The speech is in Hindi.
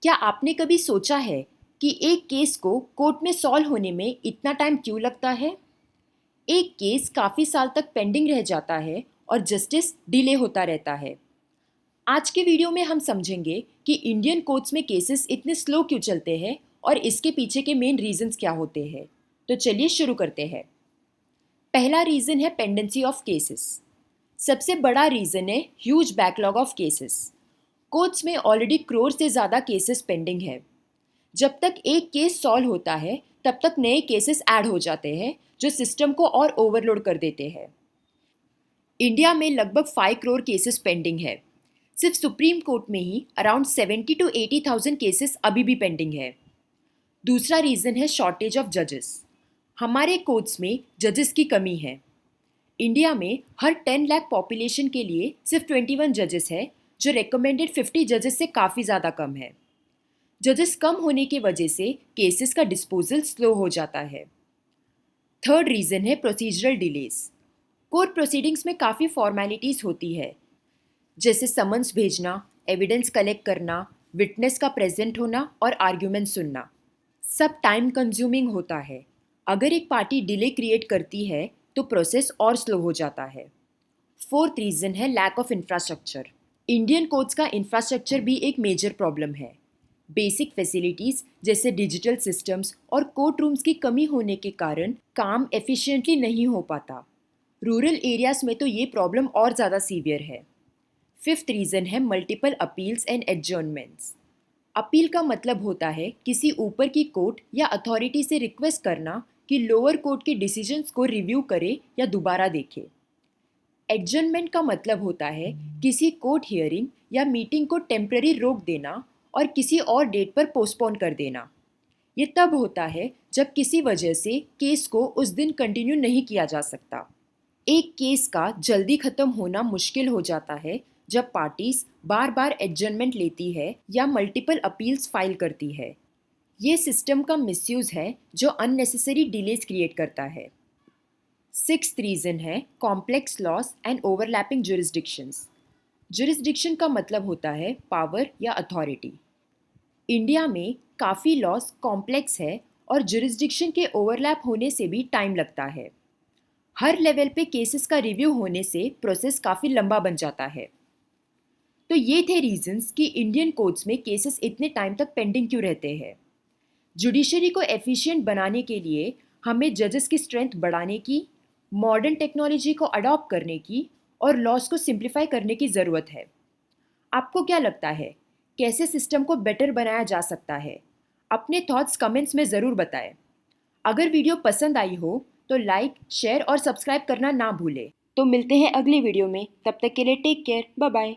क्या आपने कभी सोचा है कि एक केस को कोर्ट में सॉल्व होने में इतना टाइम क्यों लगता है? एक केस काफ़ी साल तक पेंडिंग रह जाता है और जस्टिस डिले होता रहता है। आज के वीडियो में हम समझेंगे कि इंडियन कोर्ट्स में केसेस इतने स्लो क्यों चलते हैं और इसके पीछे के मेन रीजंस क्या होते हैं। तो चलिए शुरू करते हैं। पहला रीज़न है पेंडेंसी ऑफ केसेस। सबसे बड़ा रीज़न है huge backlog of cases. Courts में ऑलरेडी करोड़ से ज़्यादा केसेस पेंडिंग है। जब तक एक केस सॉल्व होता है तब तक नए केसेस ऐड हो जाते हैं जो सिस्टम को और ओवरलोड कर देते हैं। इंडिया में लगभग 5 करोड़ केसेस पेंडिंग है। सिर्फ सुप्रीम कोर्ट में ही अराउंड 70 to 80,000 केसेस अभी भी पेंडिंग है। दूसरा रीज़न है शॉर्टेज ऑफ जजेस। हमारे कोर्ट्स में जजेस की कमी है। इंडिया में हर 10 लाख पॉपुलेशन के लिए सिर्फ 21 जजेस है, जो रिकमेंडेड 50 जजेस से काफ़ी ज़्यादा कम है। जजेस कम होने की वजह से केसेस का डिस्पोजल स्लो हो जाता है। थर्ड रीज़न है प्रोसीजरल डिलेज। कोर्ट प्रोसीडिंग्स में काफ़ी फॉर्मेलिटीज़ होती है, जैसे समन्स भेजना, एविडेंस कलेक्ट करना, विटनेस का प्रेजेंट होना और आर्ग्यूमेंट सुनना। सब टाइम कंज्यूमिंग होता है। अगर एक पार्टी डिले क्रिएट करती है तो प्रोसेस और स्लो हो जाता है। फोर्थ रीज़न है lack of infrastructure. Indian courts का इंफ्रास्ट्रक्चर भी एक मेजर प्रॉब्लम है। बेसिक फैसिलिटीज़ जैसे डिजिटल सिस्टम्स और कोर्ट रूम्स की कमी होने के कारण काम एफिशिएंटली नहीं हो पाता। रूरल एरियाज में तो ये प्रॉब्लम और ज़्यादा सीवियर है। फिफ्थ रीज़न है मल्टीपल अपील्स एंड एडजर्नमेंट्स। अपील का मतलब होता है किसी ऊपर की कोर्ट या अथॉरिटी से रिक्वेस्ट करना कि लोअर कोर्ट के डिसीजंस को रिव्यू करे या दोबारा देखे। एडजर्नमेंट का मतलब होता है किसी कोर्ट हियरिंग या मीटिंग को टेम्पररी रोक देना और किसी और डेट पर पोस्टपोन कर देना। ये तब होता है जब किसी वजह से केस को उस दिन कंटिन्यू नहीं किया जा सकता। एक केस का जल्दी खत्म होना मुश्किल हो जाता है जब पार्टीज बार बार एडजर्नमेंट लेती है या मल्टीपल अपील्स फाइल करती है। ये सिस्टम का मिसयूज है जो अननेसेसरी डिलेज क्रिएट करता है। सिक्स्थ रीज़न है complex loss and overlapping jurisdictions. Jurisdiction का मतलब होता है पावर या अथॉरिटी। इंडिया में काफ़ी लॉस कॉम्प्लेक्स है और जुरिस्डिक्शन के ओवरलैप होने से भी टाइम लगता है। हर लेवल पे केसेस का रिव्यू होने से प्रोसेस काफ़ी लंबा बन जाता है। तो ये थे रीजंस कि इंडियन कोर्ट्स में केसेस इतने टाइम तक पेंडिंग क्यों रहते हैं। जुडिशरी को एफिशिएंट बनाने के लिए हमें जजेस की स्ट्रेंथ बढ़ाने की, मॉडर्न टेक्नोलॉजी को अडॉप्ट करने की और लॉस को सिंप्लीफाई करने की ज़रूरत है। आपको क्या लगता है, कैसे सिस्टम को बेटर बनाया जा सकता है? अपने थॉट्स कमेंट्स में ज़रूर बताएं। अगर वीडियो पसंद आई हो तो लाइक, शेयर और सब्सक्राइब करना ना भूलें। तो मिलते हैं अगली वीडियो में, तब तक के लिए टेक केयर, बाय बाय।